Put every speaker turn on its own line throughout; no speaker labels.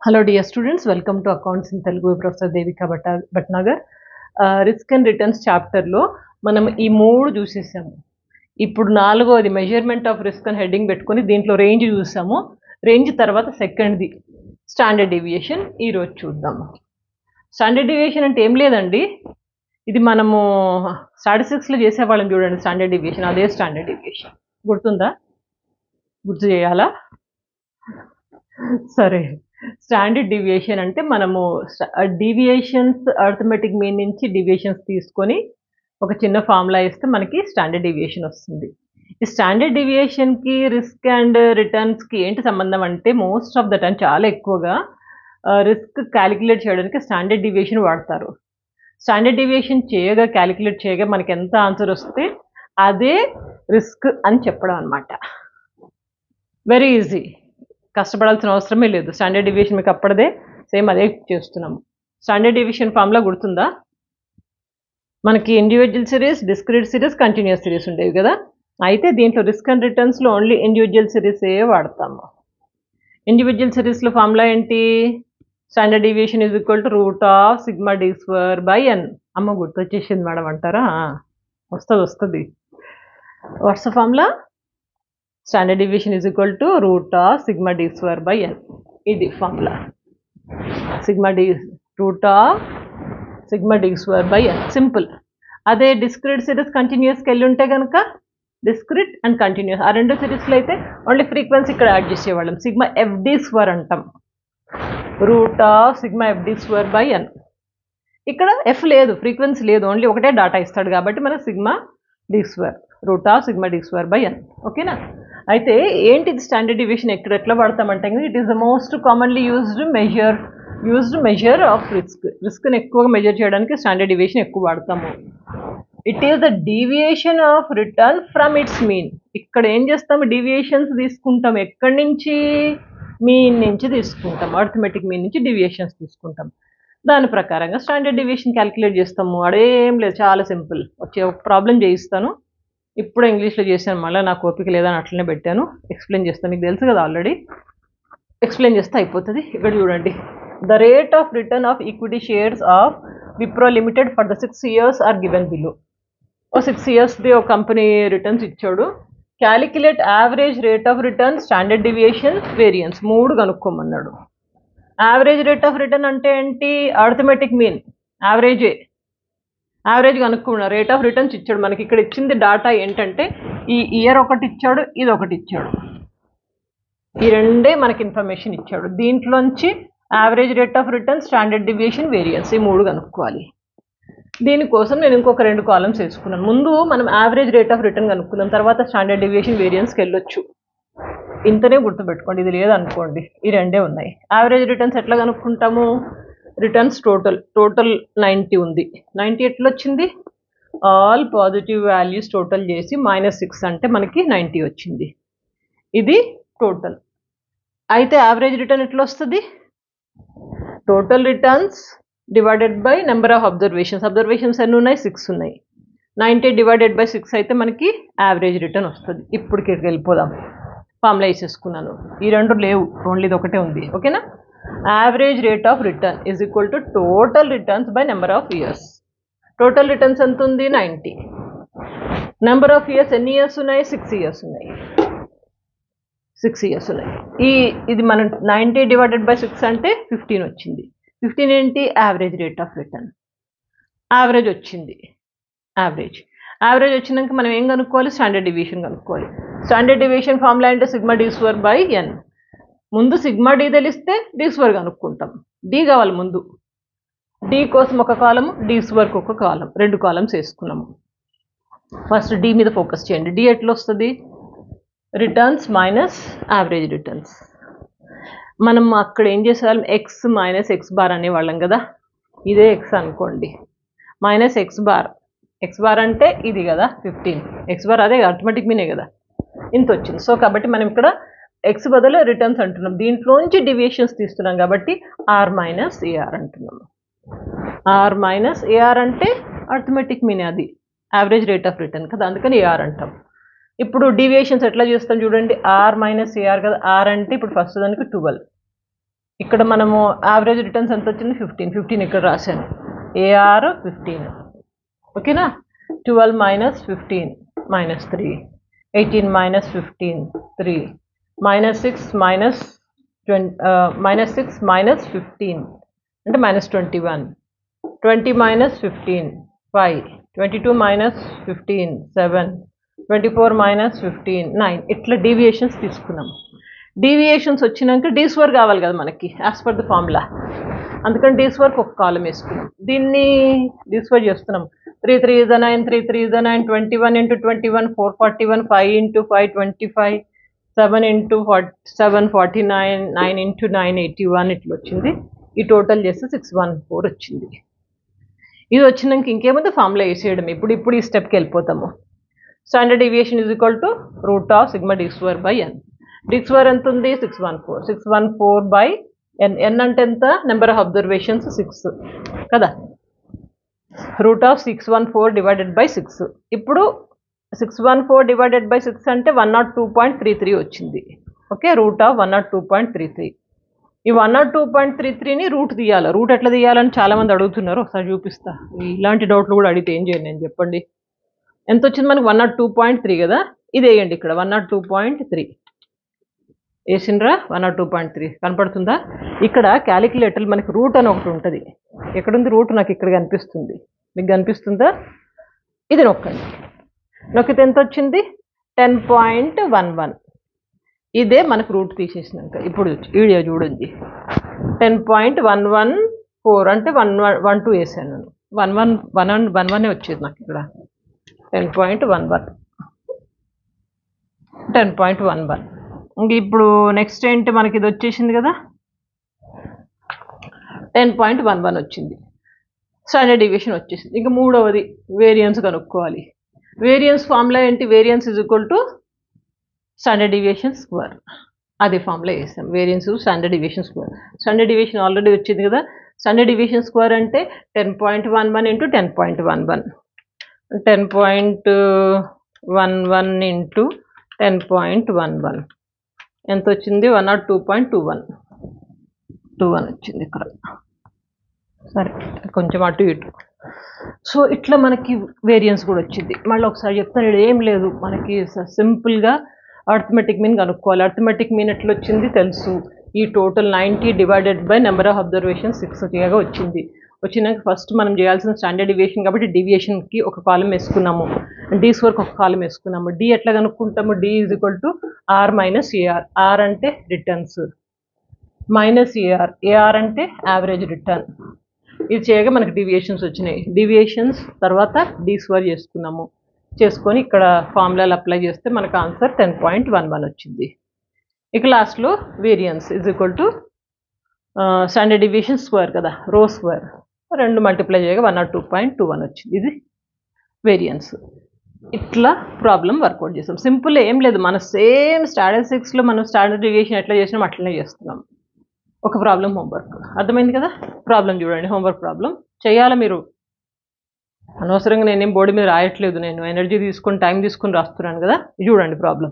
Hello dear students, welcome to Accounts in Telugu with Professor Devika Bhatnagar. Risk and Returns chapter లో మనం ఈ మూడు చూసేసాము. ఇప్పుడు నాలుగోది మెజర్మెంట్ ఆఫ్ రిస్క్ అని హెడ్డింగ్ పెట్టుకొని దీంట్లో రేంజ్ చూసాము. రేంజ్ తర్వాత సెకండ్ది స్టాండర్డ్ డీవియేషన్ ఈరోజు చూద్దాము. స్టాండర్డ్ డీవియేషన్ అంటే ఏం లేదండి, ఇది మనము స్టాటిస్టిక్స్లో చేసేవాళ్ళం చూడండి. స్టాండర్డ్ డీవియేషన్ అదే స్టాండర్డ్ డీవియేషన్ గుర్తుందా? గుర్తు చేయాలా? సరే, స్టాండర్డ్ డీవియేషన్ అంటే మనము డీవియేషన్స్ అర్థమెటిక్ మీన్ నుంచి డీవియేషన్స్ తీసుకొని ఒక చిన్న ఫార్ములా ఇస్తే మనకి స్టాండర్డ్ డీవియేషన్ వస్తుంది. ఈ స్టాండర్డ్ డీవియేషన్కి రిస్క్ అండ్ రిటర్న్స్కి ఏంటి సంబంధం అంటే మోస్ట్ ఆఫ్ ద టైం చాలా ఎక్కువగా రిస్క్ క్యాలిక్యులేట్ చేయడానికి స్టాండర్డ్ డీవియేషన్ వాడతారు. స్టాండర్డ్ డీవియేషన్ క్యాలిక్యులేట్ చేయగా మనకి ఎంత ఆన్సర్ వస్తే అదే రిస్క్ అని చెప్పడం అనమాట. వెరీ ఈజీ, కష్టపడాల్సిన అవసరమే లేదు. స్టాండర్డ్ డీవియేషన్ మీకు అప్పటిదే సేమ్ అదే చేస్తున్నాము. స్టాండర్డ్ డీవియేషన్ ఫార్ములా గుర్తుందా? మనకి individual series, discrete series, continuous series ఉండేవి కదా. అయితే దీంట్లో రిస్క్ అండ్ రిటర్న్స్లో ఓన్లీ ఇండివిజువల్ సిరీసే వాడతాము. ఇండివిజువల్ సిరీస్లో ఫార్ములా ఏంటి? Standard deviation is equal to root of sigma D square by n. అమ్మ గుర్తొచ్చేసింది మేడం అంటారా? వస్తుంది. What's the formula? Standard deviation is equal to root of sigma D square by n. ఇది formula. Root of sigma D square by n, simple. అదే discrete series కంటిన్యూస్కి వెళ్ళి ఉంటే కనుక discrete and continuous ఆ రెండు సిరీస్లో అయితే ఓన్లీ ఫ్రీక్వెన్సీ ఇక్కడ యాడ్ చేసేవాళ్ళం. సిగ్మా ఎఫ్డి స్క్వేర్ అంటాం. Root of sigma f d square by n. ఇక్కడ ఎఫ్ లేదు, ఫ్రీక్వెన్సీ లేదు, ఓన్లీ ఒకటే డాటా ఇస్తాడు కాబట్టి మనకు sigma D square, root of sigma D square by n. ఓకేనా? అయితే ఏంటిది స్టాండర్డ్ డీవియేషన్ ఎట్లా వాడతామంటే it is the most commonly used measure of రిస్క్ని ఎక్కువగా మెజర్ చేయడానికి స్టాండర్డ్ డీవియేషన్ ఎక్కువ వాడతాము. It is the deviation of return from its mean. ఇక్కడ ఏం చేస్తాము? డీవియేషన్స్ తీసుకుంటాం. ఎక్కడి నుంచి? మీన్ నుంచి తీసుకుంటాం. అర్థమెటిక్ మీన్ నుంచి డీవియేషన్స్ తీసుకుంటాం. దాని ప్రకారంగా స్టాండర్డ్ డీవియేషన్ క్యాలిక్యులేట్ చేస్తాము. అదేం లేదు, చాలా సింపుల్. ఒక ప్రాబ్లం చేయిస్తాను. ఇప్పుడు ఇంగ్లీష్లో చేశాను, మళ్ళీ నాకు ఓపిక లేదని అట్లనే పెట్టాను. ఎక్స్ప్లెయిన్ చేస్తాను, మీకు తెలుసు కదా ఆల్రెడీ. ఎక్స్ప్లెయిన్ చేస్తే అయిపోతుంది. ఇక్కడ చూడండి, the rate of return of equity shares of Wipro limited for the 6 years are given below. 6 yearsది ఒక కంపెనీ రిటర్న్స్ ఇచ్చాడు. Calculate average rate of return, standard deviation, variance, మూడు కనుక్కోమన్నాడు. యావరేజ్ రేట్ ఆఫ్ రిటర్న్ అంటే ఏంటి? అర్థమెటిక్ మీన్, యావరేజ్ కనుక్కున్నా. Rate of returns ఇచ్చాడు మనకి. ఇక్కడ ఇచ్చింది డాటా ఏంటంటే ఈ ఇయర్ ఒకటి ఇచ్చాడు, ఇది ఒకటి ఇచ్చాడు. ఈ రెండే మనకి ఇన్ఫర్మేషన్ ఇచ్చాడు. దీంట్లోంచి average rate of return, standard deviation, variance, ఈ మూడు కనుక్కోవాలి. దీనికోసం నేను ఇంకొక 2 కాలమ్స్ వేసుకున్నాను. ముందు మనం యావరేజ్ రేట్ ఆఫ్ రిటర్న్ కనుక్కుందాం, తర్వాత స్టాండర్డ్ డీవియేషన్, వేరియన్స్కి వెళ్ళొచ్చు. ఇంతనే గుర్తుపెట్టుకోండి, ఇది లేదనుకోండి. ఈ రెండే ఉన్నాయి. యావరేజ్ రిటర్న్స్ ఎట్లా కనుక్కుంటాము? రిటర్న్స్ టోటల్ 90 ఉంది. 90 ఎట్లా వచ్చింది? ఆల్ పాజిటివ్ వాల్యూస్ టోటల్ చేసి -6 అంటే మనకి 90 వచ్చింది. ఇది టోటల్. అయితే యావరేజ్ రిటర్న్ ఎట్లా వస్తుంది? Total returns divided by number of observations ఎన్ని ఉన్నాయి? 6 ఉన్నాయి. 90 డివైడెడ్ బై 6 అయితే మనకి యావరేజ్ రిటర్న్ వస్తుంది. ఇప్పుడు ఇక్కడికి వెళ్ళిపోదాం. ఫార్ములా వేసేసుకున్నాను. ఈ రెండు లేవు, ఓన్లీ ఇది ఒకటే ఉంది. ఓకేనా? Average rate of return is equal to total returns by number of years. Total returns ఎంత ఉంది? 90. నెంబర్ ఆఫ్ ఇయర్స్ ఎన్ని ఇయర్స్ ఉన్నాయి? 6 years ఉన్నాయి. 6 years ఉన్నాయి. ఇది మనం 90 డివైడెడ్ బై 6 అంటే 15 వచ్చింది. 15 ఏంటి? Average rate of return. Average వచ్చింది. యావరేజ్ వచ్చినాక మనం ఏం కనుక్కోవాలి? స్టాండర్డ్ డీవియేషన్ కనుక్కోవాలి. స్టాండర్డ్ డీవియేషన్ ఫార్ములా అంటే సిగ్మా డి స్క్వేర్ బై ఎన్. ముందు సిగ్మా డి తెలిస్తే డి స్క్వేర్ కనుక్కుంటాం. డి కావాలి ముందు. డి కోసం ఒక కాలము, డి స్క్వేర్కి ఒక కాలం, 2 కాలమ్స్ వేసుకున్నాము. ఫస్ట్ డి మీద ఫోకస్ చేయండి. డి ఎట్లా వస్తుంది? Returns minus average returns. మనం అక్కడ ఏం చేసేవాళ్ళం? ఎక్స్ మైనస్ ఎక్స్ బార్ అనేవాళ్ళం కదా. ఇదే ఎక్స్ అనుకోండి, మైనస్ ఎక్స్ బార్ అంటే ఇది కదా 15. ఎక్స్ బార్ అదే ఆటోమేటిక్ మీనే కదా, ఇంత వచ్చింది. సో కాబట్టి మనం ఇక్కడ ఎక్స్ బదులు రిటర్న్స్ అంటున్నాం. దీంట్లోంచి డీవియేషన్స్ తీస్తున్నాం కాబట్టి ఆర్ మైనస్ ఏఆర్ అంటున్నాము. ఆర్ మైనస్ ఏఆర్ అంటే ఆటోమేటిక్ మీనే, అది యావరేజ్ రేట్ ఆఫ్ రిటర్న్ కదా, అందుకని ఏఆర్ అంటాం. ఇప్పుడు డీవియేషన్స్ ఎట్లా చేస్తాం చూడండి. ఆర్ మైనస్ ఏఆర్ కదా. ఆర్ అంటే ఇప్పుడు ఫస్ట్ దానికి 12, ఇక్కడ మనము యావరేజ్ రిటర్న్స్ ఎంత వచ్చింది 15 ఇక్కడ రాశాను ఏఆర్ 15 ఓకేనా 12 minus 15 minus 3 18 minus 15 3 minus 6 minus 6 minus 15 అంటే minus 21 20 minus 15 5 22 minus 15 7 24 minus 15 9 ఇట్లా డీవియేషన్స్ తీసుకున్నాం డీవియేషన్స్ వచ్చినాక డి స్క్వేర్ కావాలి కదా మనకి యాజ్ పర్ ద ఫార్ములా అందుకని డి స్క్వేర్కి ఒక కాలం వేసుకున్నాం దీన్ని డి స్క్వేర్ చేస్తున్నాం 3 3 is 9 3 3 is 9 21 into 21 441 5 into 5 25 7 into 7 49 9 into 9 81 ఇట్లా వచ్చింది ఈ టోటల్ చేస్తే 614 వచ్చింది ఇది వచ్చినాక ఇంకేముంది ఫార్ములా వేసేయడం ఇప్పుడు ఈ స్టెప్కి వెళ్ళిపోతాము standard deviation is equal to root of sigma D square by N D square ఎంత ఉంది 614 బై ఎన్ ఎన్ అంటే ఎంత నెంబర్ ఆఫ్ అబ్జర్వేషన్స్ 6 కదా రూట్ ఆఫ్ 614 డివైడెడ్ బై 6 ఇప్పుడు 614 డివైడెడ్ బై 6 అంటే 102.33 వచ్చింది ఓకే రూట్ ఆఫ్ 102.33 ఈ 102.33ని రూట్ తీయాలి రూట్ ఎట్లా తీయాలని చాలామంది అడుగుతున్నారు ఒకసారి చూపిస్తా ఇలాంటి డౌట్లు కూడా అడిగితే ఏం చేయండి నేను చెప్పండి ఎంత వచ్చింది మనకి 102.3 కదా ఇది వేయండి ఇక్కడ 102.3 వేసిండ్రా 102.3 కనపడుతుందా ఇక్కడ క్యాలిక్యులేటర్ మనకి రూట్ అని ఒకటి ఉంటుంది ఎక్కడుంది రూట్ నాకు ఇక్కడ కనిపిస్తుంది మీకు కనిపిస్తుందా ఇది నొక్కండి నొక్కితే ఎంత వచ్చింది 10.11 ఇదే మనకు రూట్ తీసేసినాక ఇప్పుడు వీడియో చూడండి 10.114 అంటే 112 వేసాను 11 వచ్చేది నాకు ఇక్కడ 10.11 ఇంక ఇప్పుడు నెక్స్ట్ ఏంటి మనకి ఇది వచ్చేసింది కదా 10.11 వచ్చింది స్టాండర్డ్ డీవియేషన్ వచ్చేసింది ఇంకా మూడవది వేరియన్స్ కనుక్కోవాలి వేరియన్స్ ఫార్ములా ఏంటి variance is equal to standard deviation square అదే ఫార్ములా వేసాం variance standard deviation square standard deviation already వచ్చింది కదా స్టాండర్డ్ డీవియేషన్ స్క్వేర్ అంటే 10.11 ఇంటూ 10.11 10.11 ఇంటూ 10.11 ఎంత వచ్చింది 102.21 వచ్చింది ఇక్కడ సరే కొంచెం అటు ఇటు సో ఇట్లా మనకి వేరియన్స్ కూడా వచ్చింది మళ్ళీ ఒకసారి చెప్తాను ఏం లేదు మనకి సింపుల్గా అర్థమెటిక్ మీన్ కనుక్కోవాలి అర్థమెటిక్ మీన్ ఎట్లా వచ్చింది తెలుసు ఈ total 90 divided by number of observation 6 వచ్చింది వచ్చినాక ఫస్ట్ మనం చేయాల్సిన స్టాండర్డ్ డీవియేషన్ కాబట్టి డీవియేషన్కి ఒక కాలం వేసుకున్నాము డి స్క్వేర్కి ఒక కాలం వేసుకున్నాము డి ఎట్లా కనుక్కుంటాము D is equal to R minus AR R అంటే రిటర్న్స్ మైనస్ ఏఆర్ అంటే యావరేజ్ రిటర్న్ ఇది చేయగా మనకి డీవియేషన్స్ వచ్చినాయి డీవియేషన్స్ తర్వాత డి స్క్వేర్ చేసుకొని ఇక్కడ ఫార్ములాలు అప్లై చేస్తే మనకు ఆన్సర్ 10.11 వచ్చింది ఇక లాస్ట్లో variance is equal to standard deviation square కదా రో స్క్వేర్ రెండు మల్టిప్లై చేయగా 102.21 వచ్చింది ఇది వేరియన్స్ ఇట్లా ప్రాబ్లం వర్కౌట్ చేస్తాం సింపుల్ ఏం లేదు మన సేమ్ స్టాటిస్టిక్స్లో మనం స్టాండర్డ్ డీవియేషన్ ఎట్లా చేసినాం అట్లనే చేస్తున్నాం ఒక ప్రాబ్లం హోంవర్క్ అర్థమైంది కదా ప్రాబ్లం చూడండి హోంవర్క్ ప్రాబ్లం చేయాలా మీరు అనవసరంగా నేనేం బోర్డు మీద రాయట్లేదు నేను ఎనర్జీ తీసుకొని టైం తీసుకొని రాస్తున్నాను కదా చూడండి problem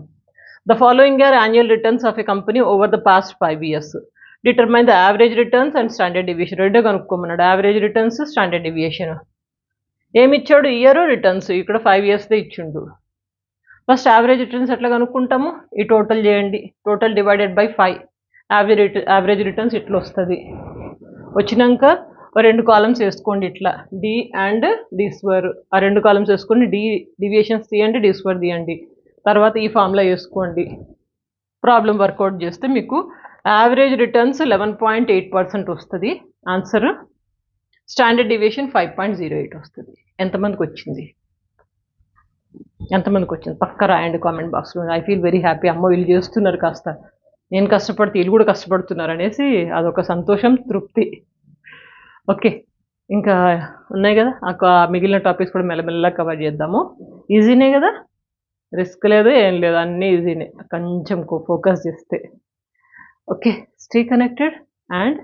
the following are annual returns of a company over the past 5 years determine the average returns and standard deviation రెండో కనుక్కోమన్నాడు యావరేజ్ రిటర్న్స్ స్టాండర్డ్ డీవియేషన్ ఏమి ఇచ్చాడు ఇయర్ రిటర్న్స్ ఇక్కడ 5 yearsదే ఇచ్చిండు ఫస్ట్ యావరేజ్ రిటర్న్స్ ఎట్లా కనుక్కుంటాము ఈ టోటల్ చేయండి total divided by 5 average returns ఇట్లా వస్తుంది వచ్చినాక రెండు కాలమ్స్ వేసుకోండి ఇట్లా డి అండ్ డి స్క్వేర్ ఆ రెండు కాలమ్స్ వేసుకోండి డీవియేషన్స్ తీయండి డి స్క్వేర్ తీయండి తర్వాత ఈ ఫార్ములా వేసుకోండి ప్రాబ్లం వర్కౌట్ చేస్తే మీకు యావరేజ్ రిటర్న్స్ 11.8% వస్తుంది ఆన్సర్ స్టాండర్డ్ డీవియేషన్ 5.08 వస్తుంది ఎంతమందికి వచ్చింది పక్క రాయండి కామెంట్ బాక్స్లో ఐ ఫీల్ వెరీ హ్యాపీ అమ్మ వీళ్ళు చేస్తున్నారు కాస్త నేను కష్టపడితే వీళ్ళు కూడా కష్టపడుతున్నారు అనేసి అదొక సంతోషం తృప్తి ఓకే ఇంకా ఉన్నాయి కదా మిగిలిన టాపిక్స్ కూడా మెల్లమెల్లగా కవర్ చేద్దాము ఈజీనే కదా రిస్క్ లేదు ఏం లేదు అన్నీ ఈజీనే కొంచెం ఫోకస్ చేస్తే okay stay connected and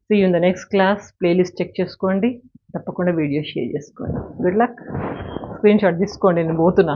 see you in the next class playlist check చేసుకోండి తప్పకుండా వీడియో షేర్ చేసుకోండి గుడ్ లక్ స్క్రీన్ షాట్ తీసుకోండి నేను పోతున్నా